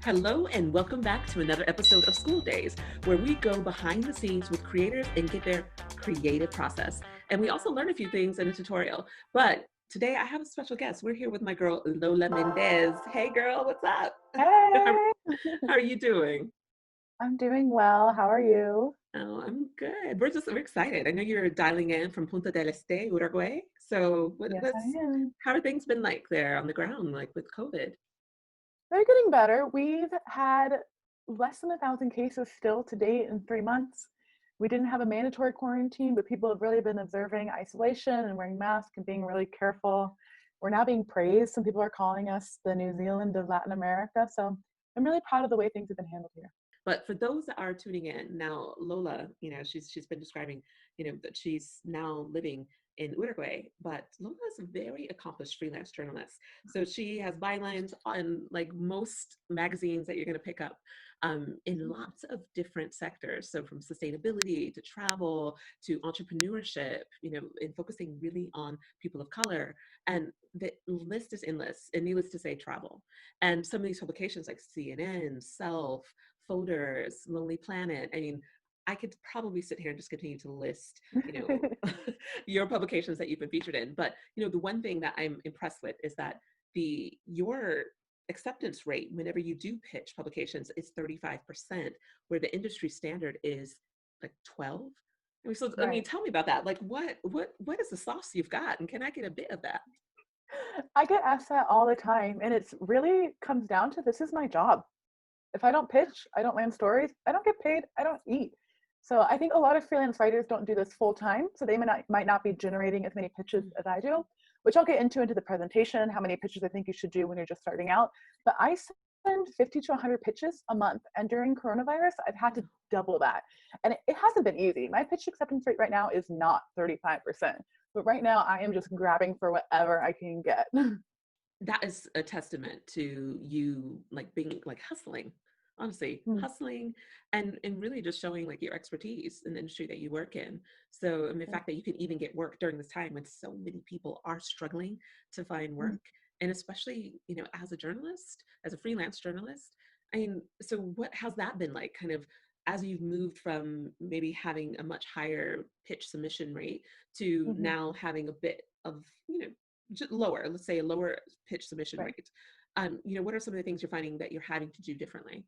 Hello, and welcome back to another episode of School Daze, where we go behind the scenes with creators and get their creative process. And we also learn a few things in a tutorial. But today I have a special guest. We're here with my girl, Lola Méndez. Hey, girl, what's up? how, Hey, how are you doing? I'm doing well. How are you? Oh, I'm good. We're excited. I know you're dialing in from Punta del Este, Uruguay. So Yes, I am. how have things been like there on the ground, like with COVID? They're getting better. We've had less than 1,000 cases still to date in 3 months. We didn't have a mandatory quarantine, but people have really been observing isolation and wearing masks and being really careful. We're now being praised. Some people are calling us the New Zealand of Latin America. So I'm really proud of the way things have been handled here. But for those that are tuning in now, Lola, she's been describing, that she's now living in Uruguay. But Lola is a very accomplished freelance journalist. So she has bylines on like most magazines that you're going to pick up in lots of different sectors. So from sustainability to travel to entrepreneurship, and focusing really on people of color. And the list is endless, and needless to say, travel. And some of these publications like CNN, Self, Fodor's, Lonely Planet. I mean, I could probably sit here and just continue to list, your publications that you've been featured in. But the one thing that I'm impressed with is that your acceptance rate whenever you do pitch publications is 35%, where the industry standard is like 12. Right. Tell me about that. Like, what is the sauce you've got, and can I get a bit of that? I get asked that all the time, and it's really comes down to this is my job. If I don't pitch, I don't land stories, I don't get paid, I don't eat. So I think a lot of freelance writers don't do this full time. So they might not be generating as many pitches as I do, which I'll get into the presentation, how many pitches I think you should do when you're just starting out. But I send 50 to 100 pitches a month. And during coronavirus, I've had to double that. And it hasn't been easy. My pitch acceptance rate right now is not 35%. But right now I am just grabbing for whatever I can get. That is a testament to you like being like hustling, honestly hustling, and really just showing like your expertise in the industry that you work in. So, I mean, the fact that you can even get work during this time when so many people are struggling to find work, and especially as a journalist, as a freelance journalist. I mean, so how's that been like, kind of, as you've moved from maybe having a much higher pitch submission rate to Mhm. now having a bit of lower, let's say a lower pitch submission Right. rate. What are some of the things you're finding that you're having to do differently?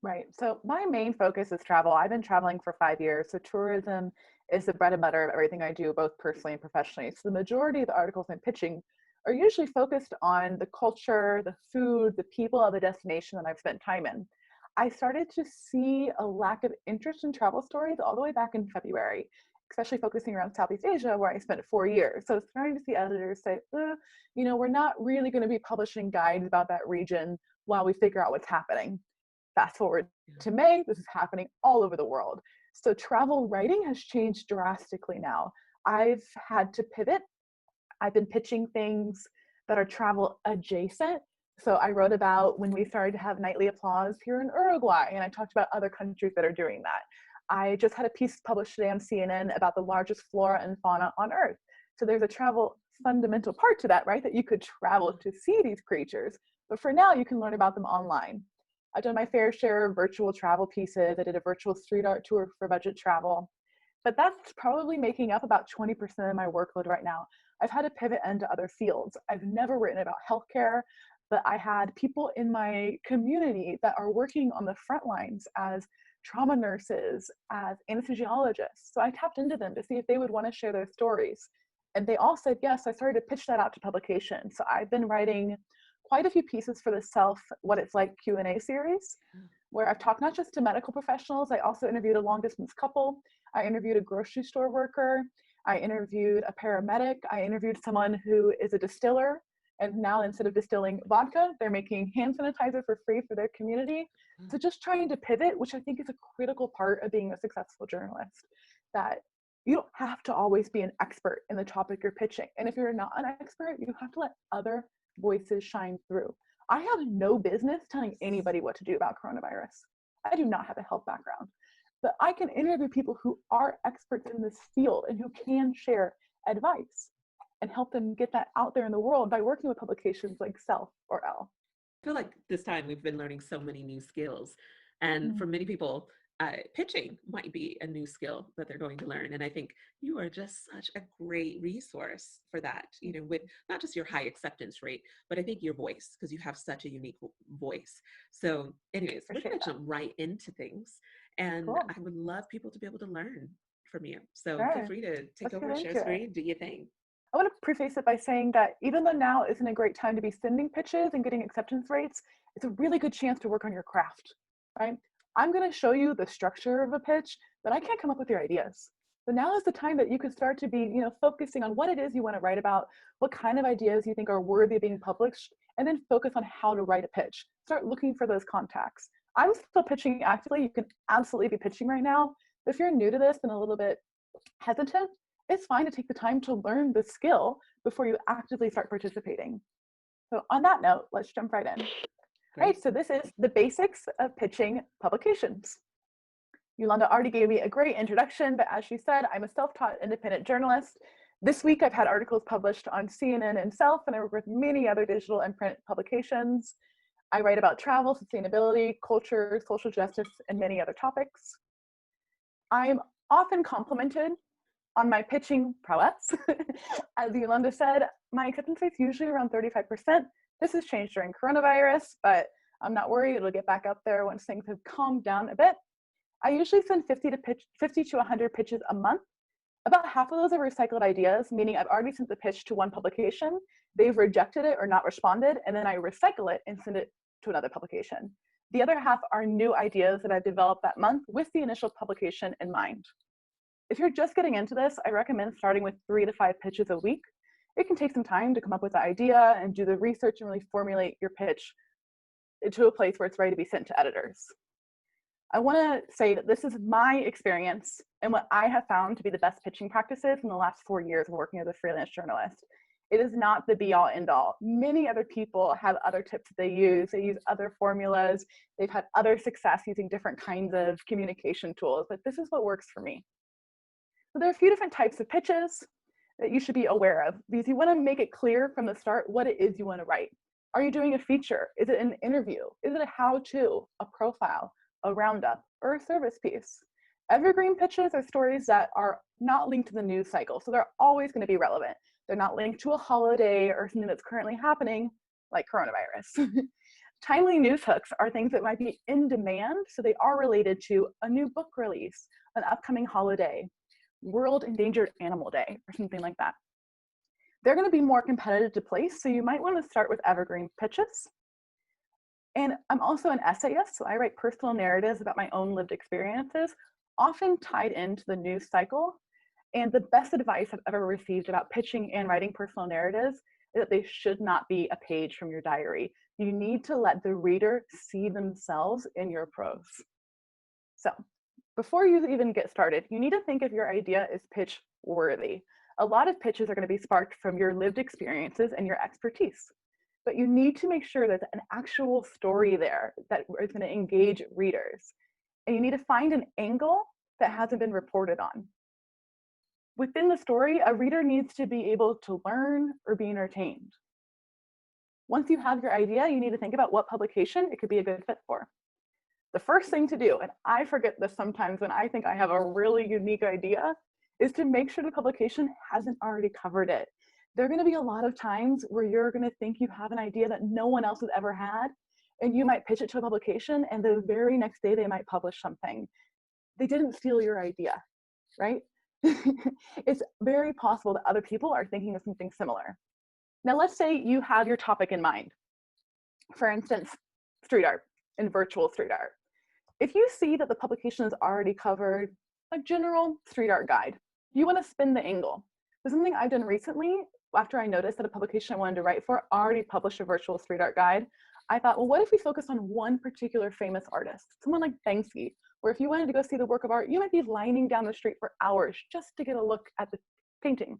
Right. So my main focus is travel. I've been traveling for 5 years. So tourism is the bread and butter of everything I do, both personally and professionally. So the majority of the articles I'm pitching are usually focused on the culture, the food, the people of the destination that I've spent time in. I started to see a lack of interest in travel stories all the way back in February, especially focusing around Southeast Asia, where I spent 4 years. So starting to see editors say, we're not really going to be publishing guides about that region while we figure out what's happening. Fast forward Yeah. to May, this is happening all over the world. So travel writing has changed drastically now. I've had to pivot. I've been pitching things that are travel adjacent. So I wrote about when we started to have nightly applause here in Uruguay, and I talked about other countries that are doing that. I just had a piece published today on CNN about the largest flora and fauna on Earth. So there's a travel fundamental part to that, right? That you could travel to see these creatures. But for now, you can learn about them online. I've done my fair share of virtual travel pieces. I did a virtual street art tour for budget travel, but that's probably making up about 20% of my workload right now. I've had to pivot into other fields. I've never written about healthcare, but I had people in my community that are working on the front lines as trauma nurses, as anesthesiologists. So I tapped into them to see if they would want to share their stories. And they all said yes. I started to pitch that out to publication. So I've been writing quite a few pieces for the Self What It's Like Q&A series, where I've talked not just to medical professionals, I also interviewed a long distance couple, I interviewed a grocery store worker, I interviewed a paramedic, I interviewed someone who is a distiller, and now instead of distilling vodka, they're making hand sanitizer for free for their community. So just trying to pivot, which I think is a critical part of being a successful journalist, that you don't have to always be an expert in the topic you're pitching. And if you're not an expert, you have to let other voices shine through. I have no business telling anybody what to do about coronavirus. I do not have a health background, but I can interview people who are experts in this field and who can share advice and help them get that out there in the world by working with publications like Self or Elle. feel like this time we've been learning so many new skills. And for many people, pitching might be a new skill that they're going to learn. And I think you are just such a great resource for that, you know, with not just your high acceptance rate, but I think your voice, because you have such a unique voice. So, anyways, we're going to jump right into things. And Cool. I would love people to be able to learn from you. So feel Sure. free to take Let's over, get share into it. screen, do your thing. I want to preface it by saying that even though now isn't a great time to be sending pitches and getting acceptance rates, it's a really good chance to work on your craft, right? I'm going to show you the structure of a pitch, but I can't come up with your ideas. So now is the time that you can start to be, focusing on what it is you want to write about, what kind of ideas you think are worthy of being published, and then focus on how to write a pitch. Start looking for those contacts. I'm still pitching actively. You can absolutely be pitching right now. But if you're new to this and a little bit hesitant, it's fine to take the time to learn the skill before you actively start participating. So on that note, let's jump right in. All right, so this is the basics of pitching publications. Yolanda already gave me a great introduction, but as she said, I'm a self-taught independent journalist. This week, I've had articles published on CNN and Self, and I work with many other digital and print publications. I write about travel, sustainability, culture, social justice, and many other topics. I'm often complimented on my pitching prowess. As Yolanda said, my acceptance rate is usually around 35%. This has changed during coronavirus, but I'm not worried. It'll get back up there once things have calmed down a bit. I usually send 50 to 100 pitches a month. About half of those are recycled ideas, meaning I've already sent the pitch to one publication, they've rejected it or not responded, and then I recycle it and send it to another publication. The other half are new ideas that I've developed that month with the initial publication in mind. If you're just getting into this, I recommend starting with 3 to 5 pitches a week. It can take some time to come up with the idea and do the research and really formulate your pitch to a place where it's ready to be sent to editors. I want to say that this is my experience and what I have found to be the best pitching practices in the last 4 years of working as a freelance journalist. It is not the be-all, end-all. Many other people have other tips that they use. They use other formulas. They've had other success using different kinds of communication tools, but this is what works for me. So there are a few different types of pitches that you should be aware of, because you want to make it clear from the start what it is you want to write. Are you doing a feature? Is it an interview? Is it a how-to, a profile, a roundup, or a service piece? Evergreen pitches are stories that are not linked to the news cycle, so they're always going to be relevant. They're not linked to a holiday or something that's currently happening, like coronavirus. Timely news hooks are things that might be in demand, so they are related to a new book release, an upcoming holiday, World Endangered Animal Day, or something like that. They're going to be more competitive to place, so you might want to start with evergreen pitches. And I'm also an essayist, so I write personal narratives about my own lived experiences, often tied into the news cycle. And the best advice I've ever received about pitching and writing personal narratives is that they should not be a page from your diary. You need to let the reader see themselves in your prose. So before you even get started, you need to think if your idea is pitch worthy. A lot of pitches are going to be sparked from your lived experiences and your expertise, but you need to make sure there's an actual story there that is going to engage readers. And you need to find an angle that hasn't been reported on. Within the story, a reader needs to be able to learn or be entertained. Once you have your idea, you need to think about what publication it could be a good fit for. The first thing to do, and I forget this sometimes when I think I have a really unique idea, is to make sure the publication hasn't already covered it. There are going to be a lot of times where you're going to think you have an idea that no one else has ever had, and you might pitch it to a publication, and the very next day they might publish something. They didn't steal your idea, right? It's very possible that other people are thinking of something similar. Now, let's say you have your topic in mind. For instance, street art and virtual street art. If you see that the publication has already covered a general street art guide, you want to spin the angle. There's something I've done recently after I noticed that a publication I wanted to write for already published a virtual street art guide. I thought, well, what if we focus on one particular famous artist, someone like Banksy, where if you wanted to go see the work of art, you might be lining down the street for hours just to get a look at the painting.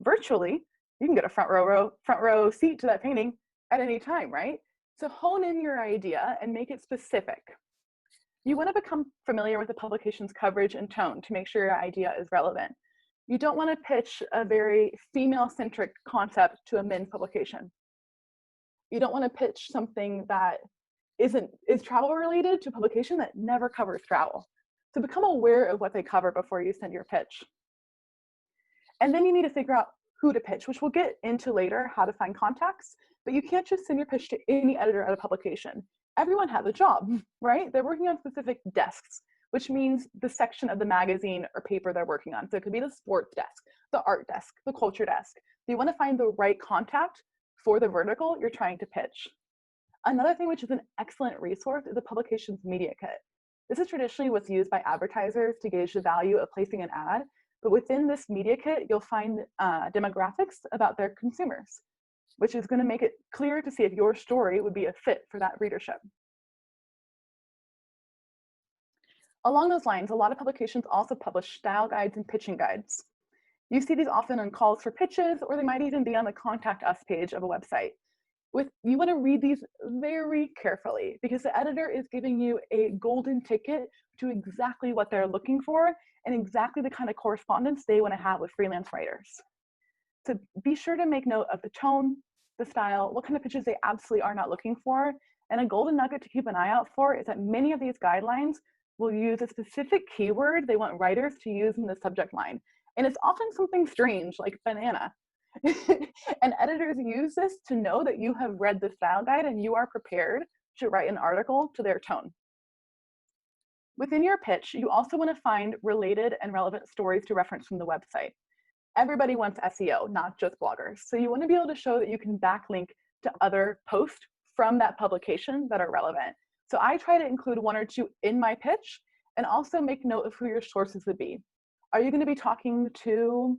Virtually, you can get a front row seat to that painting at any time, right? So hone in your idea and make it specific. You want to become familiar with the publication's coverage and tone to make sure your idea is relevant. You don't want to pitch a very female-centric concept to a men's publication. You don't want to pitch something that is travel related to a publication that never covers travel. So become aware of what they cover before you send your pitch. And then you need to figure out who to pitch, which we'll get into later, how to find contacts, but you can't just send your pitch to any editor at a publication. Everyone has a job, right? They're working on specific desks, which means the section of the magazine or paper they're working on. So it could be the sports desk, the art desk, the culture desk. So you want to find the right contact for the vertical you're trying to pitch. Another thing which is an excellent resource is the publication's media kit. This is traditionally what's used by advertisers to gauge the value of placing an ad, but within this media kit, you'll find demographics about their consumers, which is going to make it clear to see if your story would be a fit for that readership. Along those lines, a lot of publications also publish style guides and pitching guides. You see these often on calls for pitches, or they might even be on the Contact Us page of a website. You want to read these very carefully because the editor is giving you a golden ticket to exactly what they're looking for and exactly the kind of correspondence they want to have with freelance writers. So be sure to make note of the tone, the style, what kind of pitches they absolutely are not looking for. And a golden nugget to keep an eye out for is that many of these guidelines will use a specific keyword they want writers to use in the subject line. And it's often something strange like banana. And editors use this to know that you have read the style guide and you are prepared to write an article to their tone. Within your pitch, you also want to find related and relevant stories to reference from the website. Everybody wants SEO, not just bloggers. So you want to be able to show that you can backlink to other posts from that publication that are relevant. So I try to include one or two in my pitch and also make note of who your sources would be. Are you going to be talking to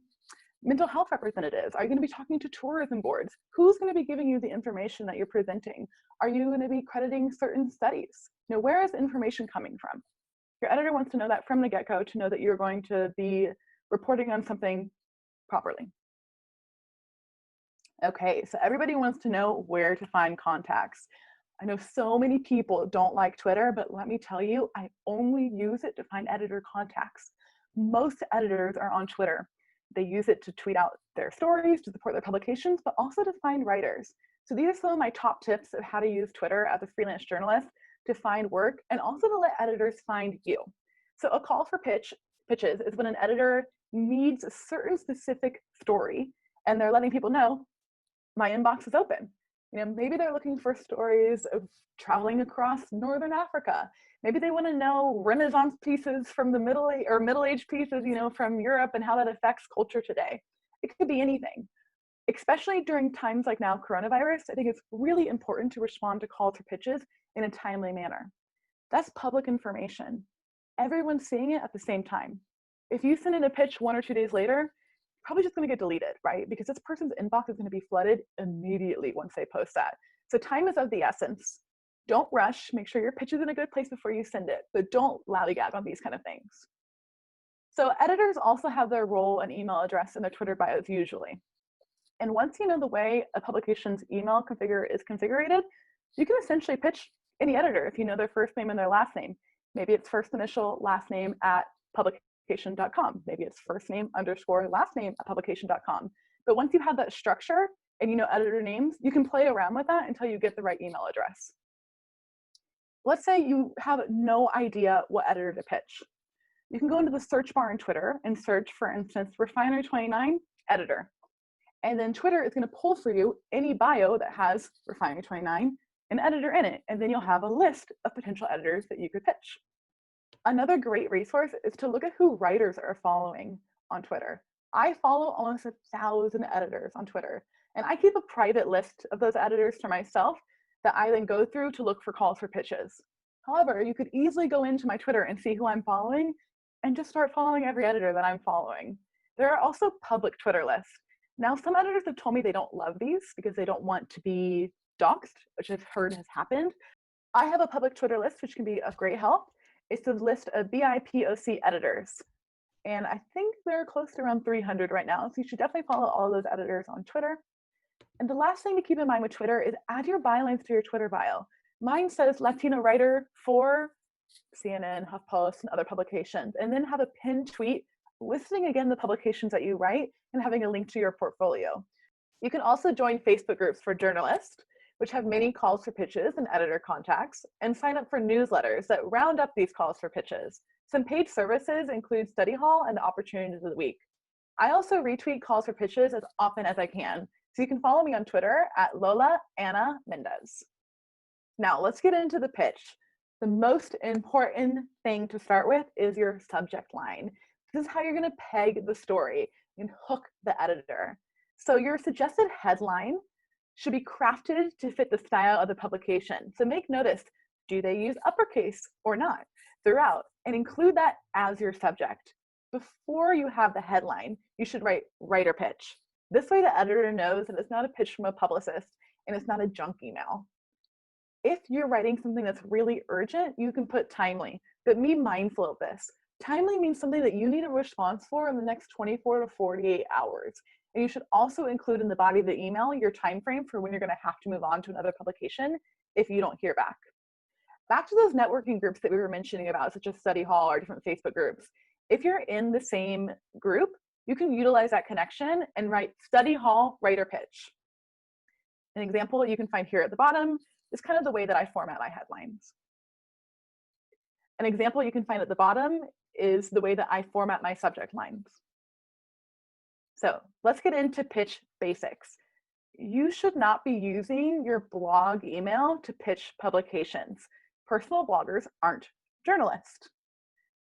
mental health representatives? Are you going to be talking to tourism boards? Who's going to be giving you the information that you're presenting? Are you going to be crediting certain studies? Where is the information coming from? Your editor wants to know that from the get-go to know that you're going to be reporting on something properly. Okay, so everybody wants to know where to find contacts. I know so many people don't like Twitter, but let me tell you, I only use it to find editor contacts. Most editors are on Twitter. They use it to tweet out their stories, to support their publications, but also to find writers. So these are some of my top tips of how to use Twitter as a freelance journalist to find work and also to let editors find you. So a call for pitches is when an editor needs a certain specific story and they're letting people know, my inbox is open. Maybe they're looking for stories of traveling across Northern Africa. Maybe they want to know Renaissance pieces from the middle-aged pieces, from Europe and how that affects culture today. It could be anything. Especially during times like now, coronavirus, I think it's really important to respond to calls for pitches in a timely manner. That's public information. Everyone's seeing it at the same time. If you send in a pitch 1 or 2 days later, probably just going to get deleted, right? Because this person's inbox is going to be flooded immediately once they post that. So time is of the essence. Don't rush. Make sure your pitch is in a good place before you send it, but don't lollygag on these kind of things. So editors also have their role and email address in their Twitter bios usually. And once you know the way a publication's email is configured, you can essentially pitch any editor if you know their first name and their last name. Maybe it's first initial, last name at publication.com. Maybe it's first name _ last name at publication.com. But once you have that structure and you know editor names, you can play around with that until you get the right email address. Let's say you have no idea what editor to pitch. You can go into the search bar in Twitter and search, for instance, Refinery29 editor. And then Twitter is going to pull for you any bio that has Refinery29, an editor in it. And then you'll have a list of potential editors that you could pitch. Another great resource is to look at who writers are following on Twitter. I follow almost 1,000 editors on Twitter, and I keep a private list of those editors for myself that I then go through to look for calls for pitches. However, you could easily go into my Twitter and see who I'm following and just start following every editor that I'm following. There are also public Twitter lists. Now, some editors have told me they don't love these because they don't want to be doxxed, which I've heard has happened. I have a public Twitter list, which can be of great help. It's a list of BIPOC editors. And I think they're close to around 300 right now. So you should definitely follow all of those editors on Twitter. And the last thing to keep in mind with Twitter is add your bylines to your Twitter bio. Mine says Latino writer for CNN, HuffPost, and other publications, and then have a pinned tweet listing again the publications that you write and having a link to your portfolio. You can also join Facebook groups for journalists, which have many calls for pitches and editor contacts, and sign up for newsletters that round up these calls for pitches. Some paid services include Study Hall and the Opportunities of the Week. I also retweet calls for pitches as often as I can, so you can follow me on Twitter at Lola Méndez. Now let's get into the pitch. The most important thing to start with is your subject line. This is how you're going to peg the story and hook the editor. So your suggested headline should be crafted to fit the style of the publication. So make notice, do they use uppercase or not throughout, and include that as your subject. Before you have the headline, you should write writer pitch. This way the editor knows that it's not a pitch from a publicist and it's not a junk email. If you're writing something that's really urgent, you can put timely, but be mindful of this. Timely means something that you need a response for in the next 24 to 48 hours. And you should also include in the body of the email your time frame for when you're going to have to move on to another publication if you don't hear back. Back to those networking groups that we were mentioning about, such as Study Hall or different Facebook groups. If you're in the same group, you can utilize that connection and write Study Hall writer pitch. An example you can find here at the bottom is kind of the way that I format my headlines. An example you can find at the bottom is the way that I format my subject lines. So let's get into pitch basics. You should not be using your blog email to pitch publications. Personal bloggers aren't journalists.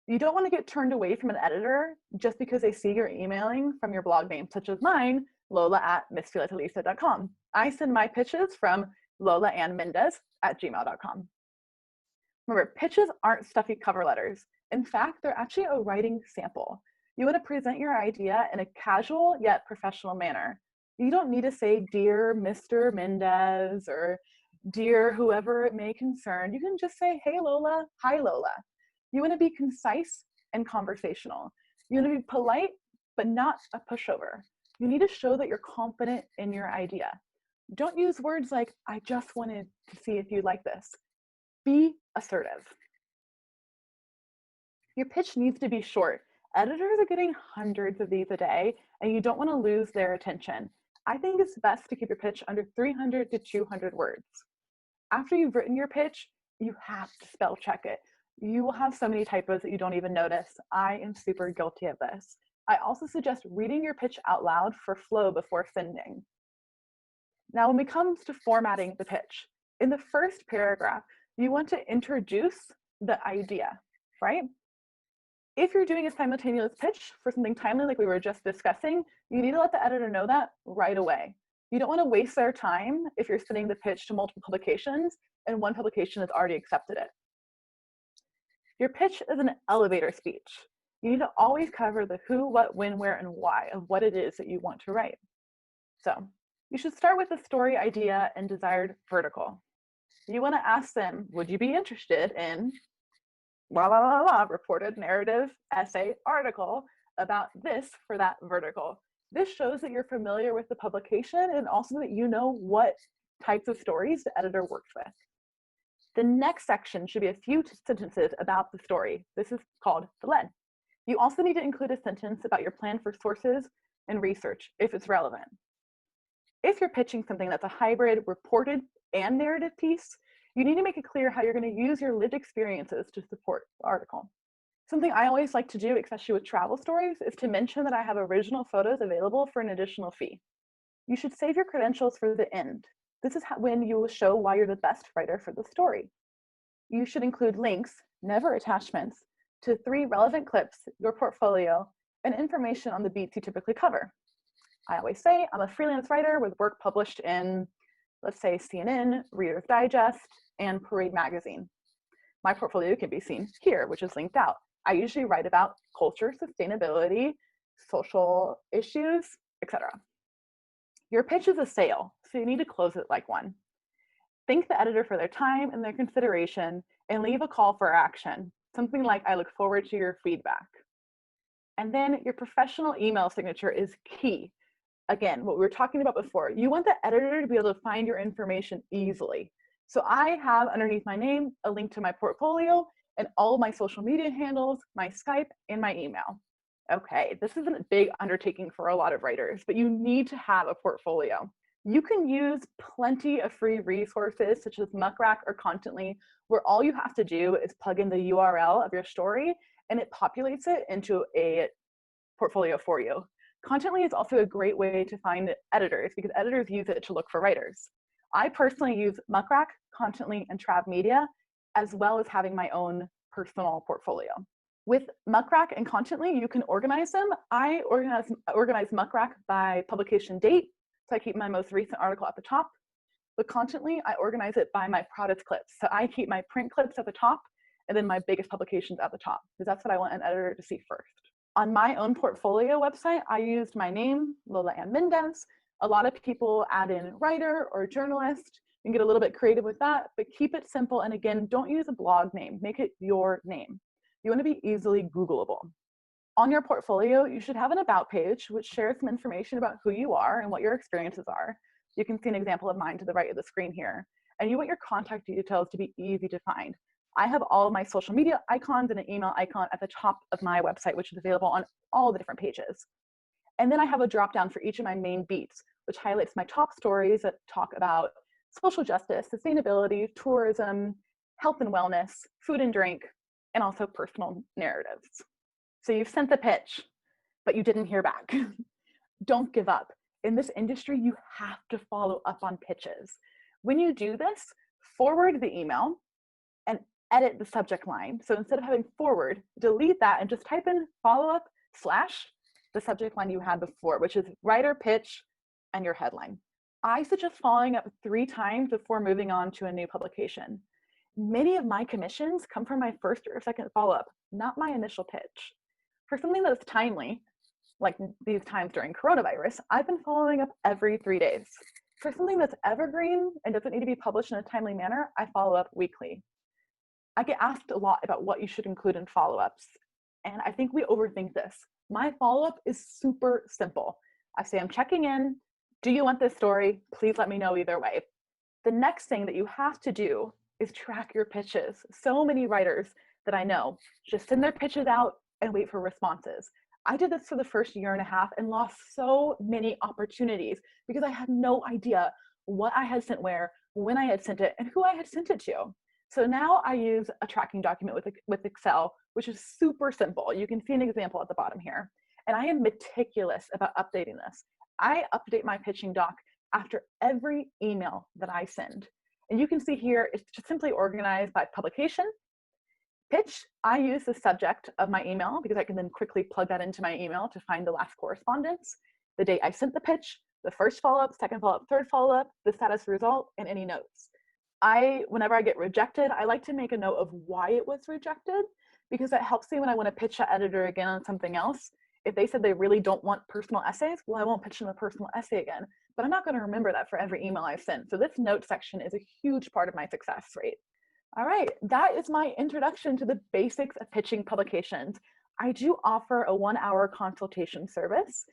You don't want to get turned away from an editor just because they see you're emailing from your blog name, such as mine, lola@missfilatalisa.com. I send my pitches from lola.méndez@gmail.com. Remember, pitches aren't stuffy cover letters. In fact, they're actually a writing sample. You want to present your idea in a casual yet professional manner. You don't need to say, "Dear Mr. Méndez," or "Dear whoever it may concern." You can just say, "Hey Lola," "Hi Lola." You want to be concise and conversational. You want to be polite, but not a pushover. You need to show that you're confident in your idea. Don't use words like, "I just wanted to see if you like this." Be assertive. Your pitch needs to be short. Editors are getting hundreds of these a day, and you don't want to lose their attention. I think it's best to keep your pitch under 300 to 200 words. After you've written your pitch, you have to spell check it. You will have so many typos that you don't even notice. I am super guilty of this. I also suggest reading your pitch out loud for flow before sending. Now, when it comes to formatting the pitch, in the first paragraph, you want to introduce the idea, right? If you're doing a simultaneous pitch for something timely like we were just discussing, you need to let the editor know that right away. You don't want to waste their time if you're sending the pitch to multiple publications and one publication has already accepted it. Your pitch is an elevator speech. You need to always cover the who, what, when, where, and why of what it is that you want to write. So you should start with the story idea and desired vertical. You want to ask them, would you be interested in reported narrative essay article about this for that vertical. This shows that you're familiar with the publication and also that you know what types of stories the editor works with. The next section should be a few sentences about the story. This is called the lead. You also need to include a sentence about your plan for sources and research if it's relevant. If you're pitching something that's a hybrid reported and narrative piece, you need to make it clear how you're going to use your lived experiences to support the article. Something I always like to do, especially with travel stories, is to mention that I have original photos available for an additional fee. You should save your credentials for the end. This is when you will show why you're the best writer for the story. You should include links, never attachments, to 3 relevant clips, your portfolio, and information on the beats you typically cover. I always say I'm a freelance writer with work published in, let's say, CNN, Reader's Digest, and Parade Magazine. My portfolio can be seen here, which is linked out. I usually write about culture, sustainability, social issues, etc. Your pitch is a sale, so you need to close it like one. Thank the editor for their time and their consideration, and leave a call for action. Something like, "I look forward to your feedback." And then your professional email signature is key. Again, what we were talking about before, you want the editor to be able to find your information easily. So I have underneath my name a link to my portfolio and all of my social media handles, my Skype, and my email. Okay, this isn't a big undertaking for a lot of writers, but you need to have a portfolio. You can use plenty of free resources such as Muckrack or Contently, where all you have to do is plug in the URL of your story and it populates it into a portfolio for you. Contently is also a great way to find editors because editors use it to look for writers. I personally use Muckrack, Contently, and Trav Media, as well as having my own personal portfolio. With Muckrack and Contently, you can organize them. I organize Muckrack by publication date, so I keep my most recent article at the top. But Contently, I organize it by my proudest clips. So I keep my print clips at the top and then my biggest publications at the top, because that's what I want an editor to see first. On my own portfolio website, I used my name, Lola Méndez. A lot of people add in writer or journalist. You can get a little bit creative with that, but keep it simple. And again, don't use a blog name. Make it your name. You want to be easily Googleable. On your portfolio, you should have an about page, which shares some information about who you are and what your experiences are. You can see an example of mine to the right of the screen here. And you want your contact details to be easy to find. I have all of my social media icons and an email icon at the top of my website, which is available on all the different pages. And then I have a drop down for each of my main beats, which highlights my top stories that talk about social justice, sustainability, tourism, health and wellness, food and drink, and also personal narratives. So you've sent the pitch, but you didn't hear back. Don't give up. In this industry, you have to follow up on pitches. When you do this, forward the email and edit the subject line. So instead of having forward, delete that and just type in follow-up / the subject line you had before, which is writer, pitch, and your headline. I suggest following up 3 times before moving on to a new publication. Many of my commissions come from my first or second follow-up, not my initial pitch. For something that's timely, like these times during coronavirus, I've been following up every 3 days. For something that's evergreen and doesn't need to be published in a timely manner, I follow up weekly. I get asked a lot about what you should include in follow-ups, and I think we overthink this. My follow-up is super simple. I say, I'm checking in. Do you want this story? Please let me know either way. The next thing that you have to do is track your pitches. So many writers that I know just send their pitches out and wait for responses. I did this for the first 1.5 years and lost so many opportunities because I had no idea what I had sent where, when I had sent it, and who I had sent it to. So now I use a tracking document with Excel, which is super simple. You can see an example at the bottom here. And I am meticulous about updating this. I update my pitching doc after every email that I send. And you can see here, it's just simply organized by publication. Pitch, I use the subject of my email because I can then quickly plug that into my email to find the last correspondence, the date I sent the pitch, the first follow-up, second follow-up, third follow-up, the status result, and any notes. Whenever I get rejected, I like to make a note of why it was rejected because that helps me when I want to pitch that editor again on something else. If they said they really don't want personal essays, well, I won't pitch them a personal essay again, but I'm not going to remember that for every email I send. So this note section is a huge part of my success rate. All right, that is my introduction to the basics of pitching publications. I do offer a 1-hour consultation service.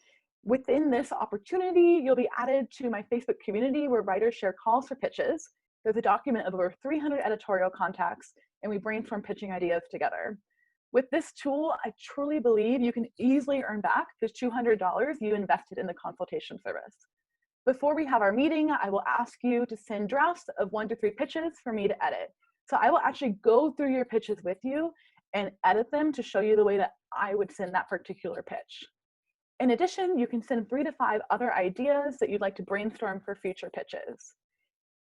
Within this opportunity, you'll be added to my Facebook community where writers share calls for pitches. There's a document of over 300 editorial contacts, and we brainstorm pitching ideas together. With this tool, I truly believe you can easily earn back the $200 you invested in the consultation service. Before we have our meeting, I will ask you to send drafts of 1 to 3 pitches for me to edit. So I will actually go through your pitches with you and edit them to show you the way that I would send that particular pitch. In addition, you can send 3 to 5 other ideas that you'd like to brainstorm for future pitches.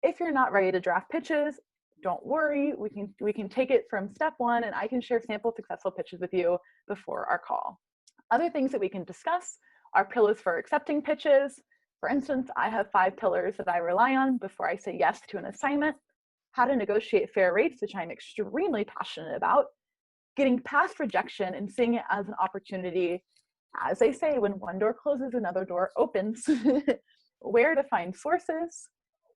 If you're not ready to draft pitches, don't worry, we can take it from step 1 and I can share sample successful pitches with you before our call. Other things that we can discuss are pillars for accepting pitches. For instance, I have 5 pillars that I rely on before I say yes to an assignment. How to negotiate fair rates, which I'm extremely passionate about. Getting past rejection and seeing it as an opportunity. As they say, when one door closes, another door opens. Where to find sources,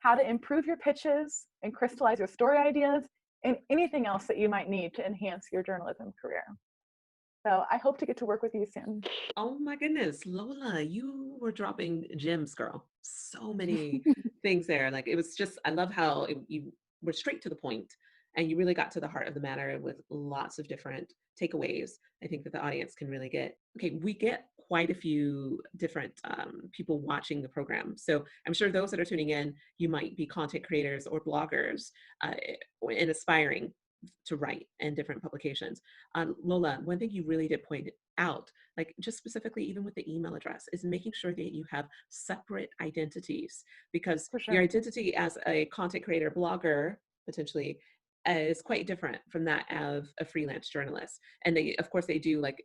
how to improve your pitches and crystallize your story ideas, and anything else that you might need to enhance your journalism career. So I hope to get to work with you soon. Oh my goodness, Lola, you were dropping gems, girl. So many things there. Like it was just, I love how you were straight to the point and you really got to the heart of the matter with lots of different takeaways. I think that the audience can really get. Okay, we get quite a few different people watching the program. So I'm sure those that are tuning in, you might be content creators or bloggers and aspiring to write in different publications. Lola, one thing you really did point out, like just specifically even with the email address, is making sure that you have separate identities, because For your sure. identity as a content creator, blogger, potentially, is quite different from that of a freelance journalist. And they, of course, they do like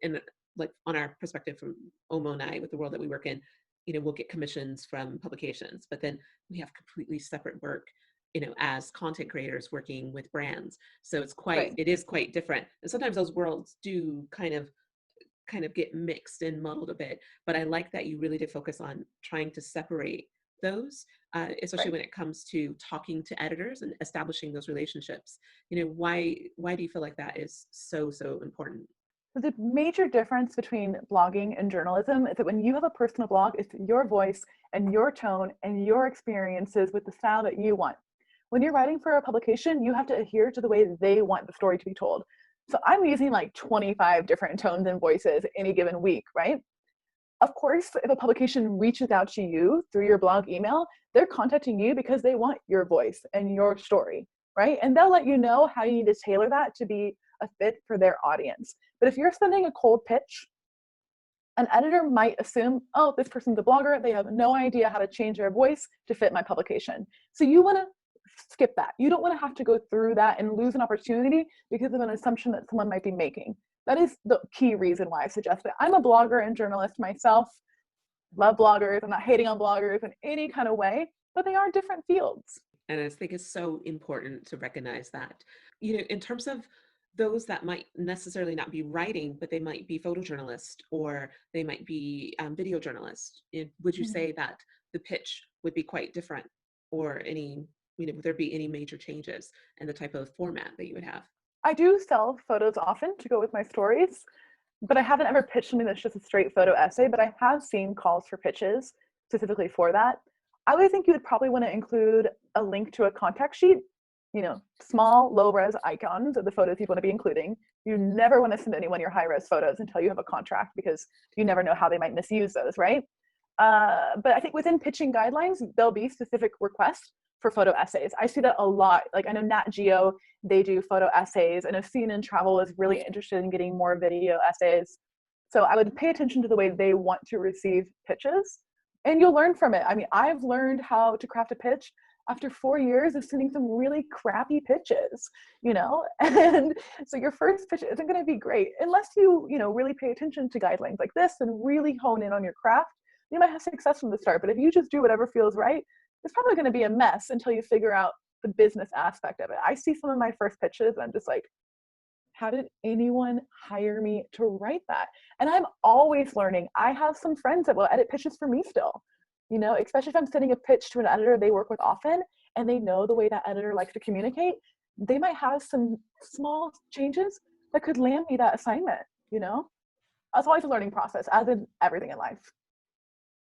on our perspective from Omo and I, with the world that we work in, we'll get commissions from publications, but then we have completely separate work, as content creators working with brands. So Right. it is quite different. And sometimes those worlds do kind of get mixed and muddled a bit. But I like that you really did focus on trying to separate those, especially Right. when it comes to talking to editors and establishing those relationships. Why do you feel like that is so important? The major difference between blogging and journalism is that when you have a personal blog, it's your voice and your tone and your experiences with the style that you want. When you're writing for a publication, you have to adhere to the way they want the story to be told. So I'm using like 25 different tones and voices any given week, right? Of course, if a publication reaches out to you through your blog email, they're contacting you because they want your voice and your story, right? And they'll let you know how you need to tailor that to be a fit for their audience. But if you're sending a cold pitch, an editor might assume, oh, this person's a blogger. They have no idea how to change their voice to fit my publication. So you want to skip that. You don't want to have to go through that and lose an opportunity because of an assumption that someone might be making. That is the key reason why I suggest it. I'm a blogger and journalist myself. Love bloggers. I'm not hating on bloggers in any kind of way, but they are different fields. And I think it's so important to recognize that, in terms of those that might necessarily not be writing, but they might be photojournalists or they might be video journalists. Would you Mhm. say that the pitch would be quite different, or would there be any major changes in the type of format that you would have? I do sell photos often to go with my stories, but I haven't ever pitched something that's just a straight photo essay, but I have seen calls for pitches specifically for that. I would think you would probably want to include a link to a contact sheet, small, low res icons of the photos you want to be including. You never want to send anyone your high res photos until you have a contract because you never know how they might misuse those, right? But I think within pitching guidelines, there'll be specific requests for photo essays. I see that a lot. Like I know Nat Geo, they do photo essays. I know CNN Travel is really interested in getting more video essays. So I would pay attention to the way they want to receive pitches and you'll learn from it. I mean, I've learned how to craft a pitch after 4 years of sending some really crappy pitches, and so your first pitch isn't going to be great unless you really pay attention to guidelines like this and really hone in on your craft. You might have success from the start, but if you just do whatever feels right, it's probably going to be a mess until you figure out the business aspect of it. I see some of my first pitches and I'm just like, how did anyone hire me to write that? And I'm always learning. I have some friends that will edit pitches for me still, especially if I'm sending a pitch to an editor they work with often and they know the way that editor likes to communicate, they might have some small changes that could land me that assignment, It's always a learning process, as in everything in life.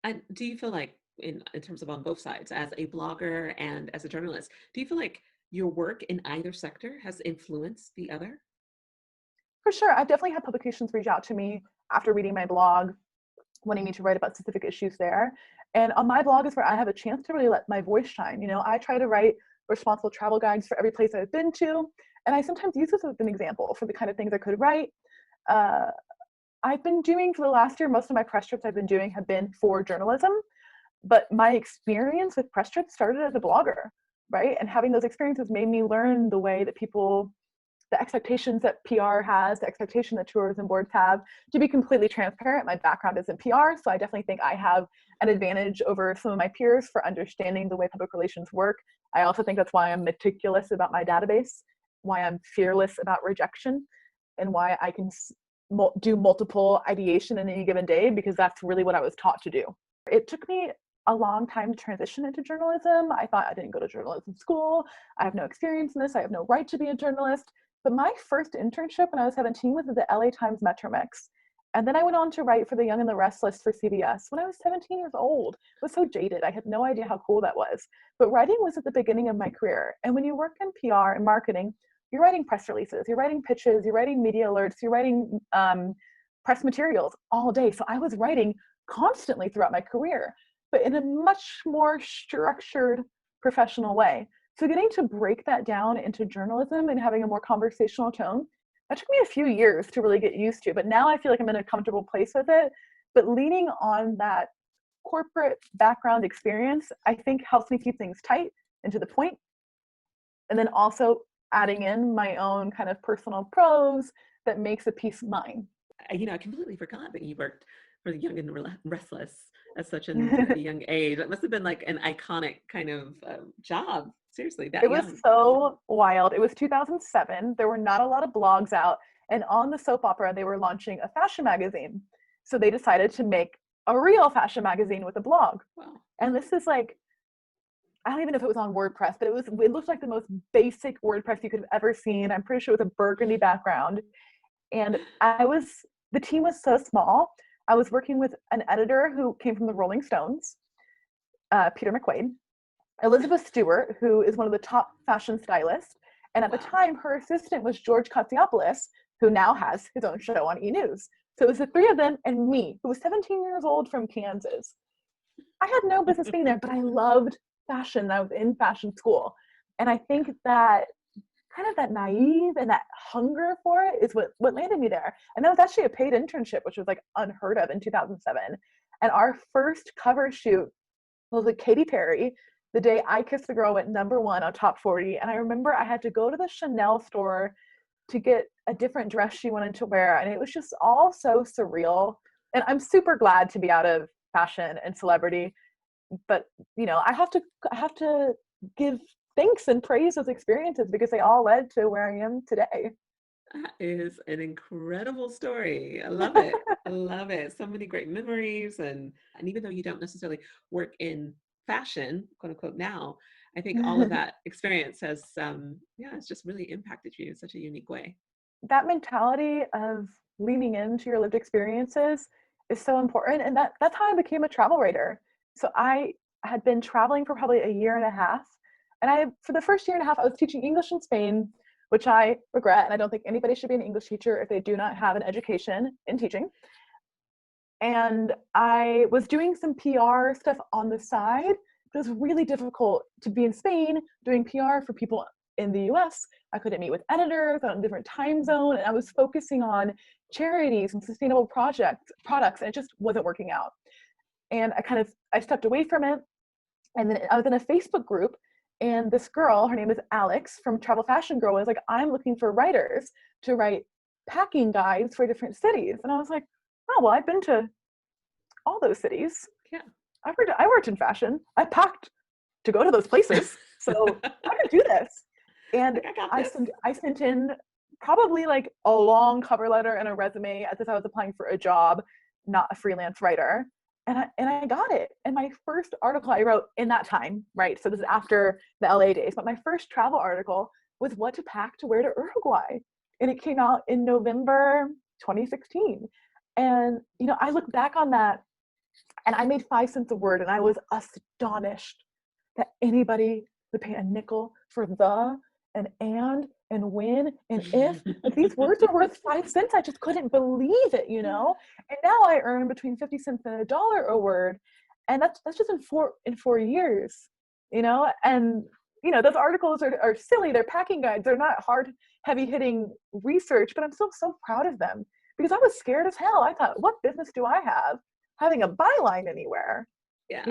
And do you feel like, in terms of on both sides, as a blogger and as a journalist, do you feel like your work in either sector has influenced the other? For sure. I've definitely had publications reach out to me after reading my blog, wanting me to write about specific issues there. And on my blog is where I have a chance to really let my voice shine. I try to write responsible travel guides for every place I've been to. And I sometimes use this as an example for the kind of things I could write. Uh, I've been doing for the last year, most of my press trips I've been doing have been for journalism. But my experience with press trips started as a blogger, right? And having those experiences made me learn the way that the expectations that PR has, the expectation that tourism boards have. To be completely transparent, my background is in PR, so I definitely think I have an advantage over some of my peers for understanding the way public relations work. I also think that's why I'm meticulous about my database, why I'm fearless about rejection, and why I can do multiple ideation in any given day, because that's really what I was taught to do. It took me a long time to transition into journalism. I thought I didn't go to journalism school. I have no experience in this. I have no right to be a journalist. But my first internship when I was 17 was at the LA Times Metromix. And then I went on to write for The Young and the Restless for CBS when I was 17 years old. I was so jaded. I had no idea how cool that was. But writing was at the beginning of my career. And when you work in PR and marketing, you're writing press releases, you're writing pitches, you're writing media alerts, you're writing press materials all day. So I was writing constantly throughout my career, but in a much more structured professional way. So getting to break that down into journalism and having a more conversational tone, that took me a few years to really get used to. But now I feel like I'm in a comfortable place with it. But leaning on that corporate background experience, I think helps me keep things tight and to the point. And then also adding in my own kind of personal prose that makes a piece mine. I completely forgot that you worked for the Young and Restless at such a young age. That must have been like an iconic kind of job. Seriously, that It was young. so wild. It was 2007. There were not a lot of blogs out. And on the soap opera, they were launching a fashion magazine. So they decided to make a real fashion magazine with a blog. Wow. And this is like, I don't even know if it was on WordPress, but it looked like the most basic WordPress you could have ever seen. I'm pretty sure it was a burgundy background. And the team was so small. I was working with an editor who came from the Rolling Stones, Peter McQuaid, Elizabeth Stewart, who is one of the top fashion stylists. And at the time, her assistant was George Katsiopoulos, who now has his own show on E! News. So it was the three of them and me, who was 17 years old from Kansas. I had no business being there, but I loved fashion. I was in fashion school. And I think that kind of that naive and that hunger for it is what landed me there. And that was actually a paid internship, which was like unheard of in 2007. And our first cover shoot was with Katy Perry. The day I Kissed the Girl went #1 on Top 40. And I remember I had to go to the Chanel store to get a different dress she wanted to wear. And it was just all so surreal. And I'm super glad to be out of fashion and celebrity. But, I have to give thanks and praise those experiences because they all led to where I am today. That is an incredible story. I love it. I love it. So many great memories. And even though you don't necessarily work in fashion, quote unquote, now, I think all of that experience has, it's just really impacted you in such a unique way. That mentality of leaning into your lived experiences is so important. And that's how I became a travel writer. So I had been traveling for probably a year and a half. And for the first year and a half, I was teaching English in Spain, which I regret. And I don't think anybody should be an English teacher if they do not have an education in teaching. And I was doing some PR stuff on the side. It was really difficult to be in Spain doing PR for people in the US. I couldn't meet with editors on a different time zone. And I was focusing on charities and sustainable products, and it just wasn't working out. And I stepped away from it. And then I was in a Facebook group, and this girl, her name is Alex from Travel Fashion Girl, was like, I'm looking for writers to write packing guides for different cities. And I was like, oh, well, I've been to all those cities. Yeah. I worked in fashion. I packed to go to those places. So I can do this. And I sent in probably like a long cover letter and a resume as if I was applying for a job, not a freelance writer. And I got it. And my first article I wrote in that time, right? So this is after the LA days, but my first travel article was what to pack to wear to Uruguay. And it came out in November 2016. And, I look back on that and I made 5 cents a word, and I was astonished that anybody would pay a nickel for the and when and if. Like, these words are worth 5 cents. I just couldn't believe it, And now I earn between 50 cents and $1 a word. And that's just in 4 years, And, those articles are silly. They're packing guides. They're not hard, heavy hitting research, but I'm still so proud of them because I was scared as hell. I thought, what business do I have having a byline anywhere? Yeah.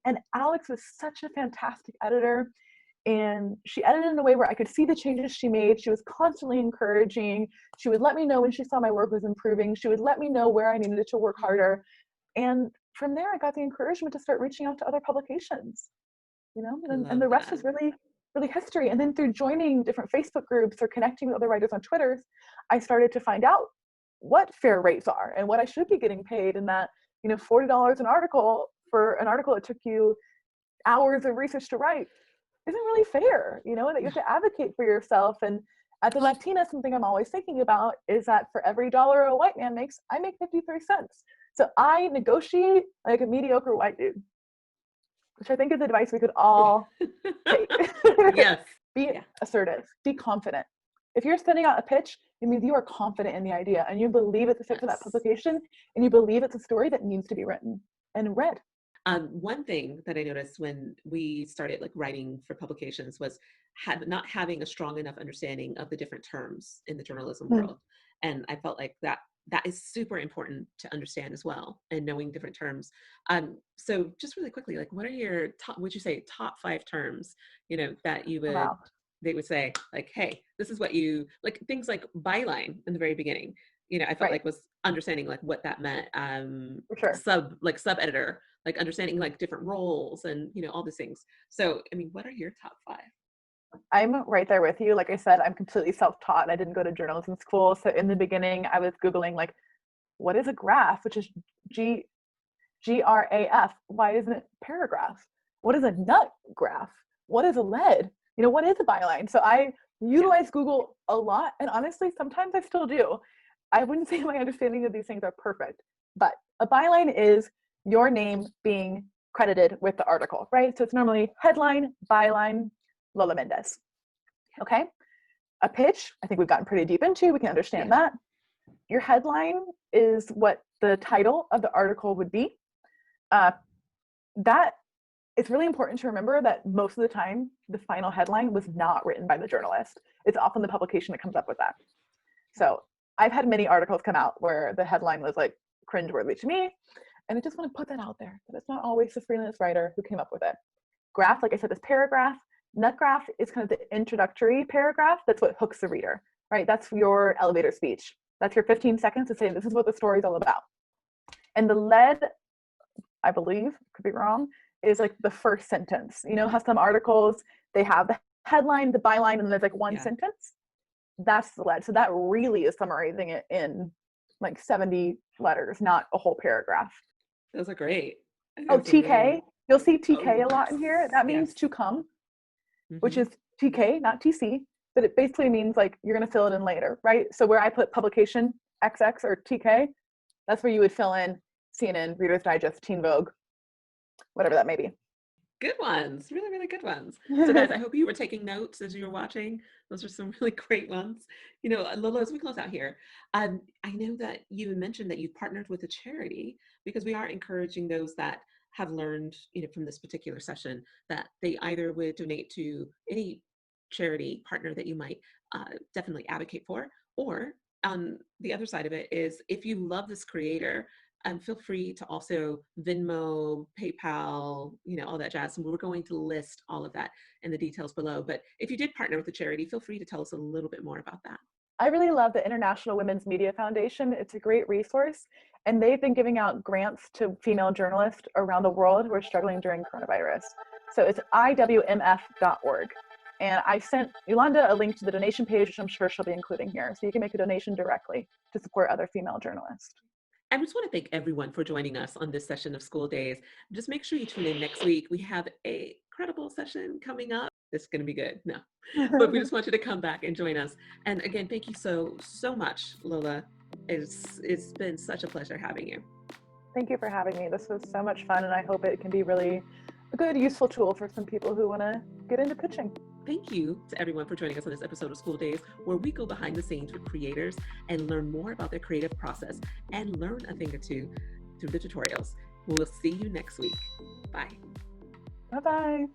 And Alex was such a fantastic editor. And she edited in a way where I could see the changes she made. She was constantly encouraging. She would let me know when she saw my work was improving. She would let me know where I needed to work harder. And from there, I got the encouragement to start reaching out to other publications, and the rest is really, really history. And then through joining different Facebook groups or connecting with other writers on Twitter, I started to find out what fair rates are and what I should be getting paid. And that, $40 an article for an article that took you hours of research to write isn't really fair, and that you have to advocate for yourself. And as a Latina, something I'm always thinking about is that for every dollar a white man makes, I make 53 cents. So I negotiate like a mediocre white dude, which I think is advice we could all take. Yes. Be assertive, be confident. If you're sending out a pitch it means you are confident in the idea and you believe it's a fit for that publication, and you believe it's a story that needs to be written and read. One thing that I noticed when we started like writing for publications was not having a strong enough understanding of the different terms in the journalism world. And I felt like that is super important to understand as well, and knowing different terms. So just really quickly, like what are your top, would you say top 5 terms, that you would, they would say like, hey, this is what you, like things like byline in the very beginning, I felt like was understanding like what that meant. For sure. Sub editor, like understanding like different roles and, all these things. So, I mean, what are your top 5? I'm right there with you. Like I said, I'm completely self-taught and I didn't go to journalism school. So in the beginning, I was Googling like, what is a graph, which is GRAF? Why isn't it paragraph? What is a nut graph? What is a lead? What is a byline? So I utilize Google a lot. And honestly, sometimes I still do. I wouldn't say my understanding of these things are perfect, but a byline is your name being credited with the article, right? So it's normally headline, byline, Lola Méndez. Okay. A pitch, I think we've gotten pretty deep into, we can understand that. Your headline is what the title of the article would be. That it's really important to remember that most of the time, the final headline was not written by the journalist. It's often the publication that comes up with that. So I've had many articles come out where the headline was like cringeworthy to me. And I just want to put that out there, that it's not always the freelance writer who came up with it. Graph, like I said, is paragraph. Nut graph is kind of the introductory paragraph. That's what hooks the reader, right? That's your elevator speech. That's your 15 seconds to say, this is what the story is all about. And the lead, I believe, could be wrong, is like the first sentence. How some articles, they have the headline, the byline, and there's like one sentence. That's the lead. So that really is summarizing it in like 70 letters, not a whole paragraph. Those are great. Oh, TK. You'll see TK a lot in here. That means to come, which is TK, not TC. But it basically means like you're going to fill it in later, right? So where I put publication XX or TK, that's where you would fill in CNN, Reader's Digest, Teen Vogue, whatever that may be. Good ones. Really, really good ones. So guys, I hope you were taking notes as you were watching. Those are some really great ones. Lola, as we close out here, I know that you mentioned that you've partnered with a charity, because we are encouraging those that have learned, from this particular session, that they either would donate to any charity partner that you might definitely advocate for, or on the other side of it is, if you love this creator, feel free to also Venmo, PayPal, all that jazz. And we're going to list all of that in the details below. But if you did partner with a charity, feel free to tell us a little bit more about that. I really love the International Women's Media Foundation. It's a great resource. And they've been giving out grants to female journalists around the world who are struggling during coronavirus. So it's IWMF.org. And I sent Yolanda a link to the donation page, which I'm sure she'll be including here. So you can make a donation directly to support other female journalists. I just want to thank everyone for joining us on this session of School Daze. Just make sure you tune in next week. We have a incredible session coming up. It's going to be good. No, but we just want you to come back and join us. And again, thank you so much, Lola. It's been such a pleasure having you. Thank you for having me. This was so much fun, and I hope it can be really a good, useful tool for some people who want to get into pitching. Thank you to everyone for joining us on this episode of School Daze, where we go behind the scenes with creators and learn more about their creative process and learn a thing or two through the tutorials. We'll see you next week. Bye. Bye-bye.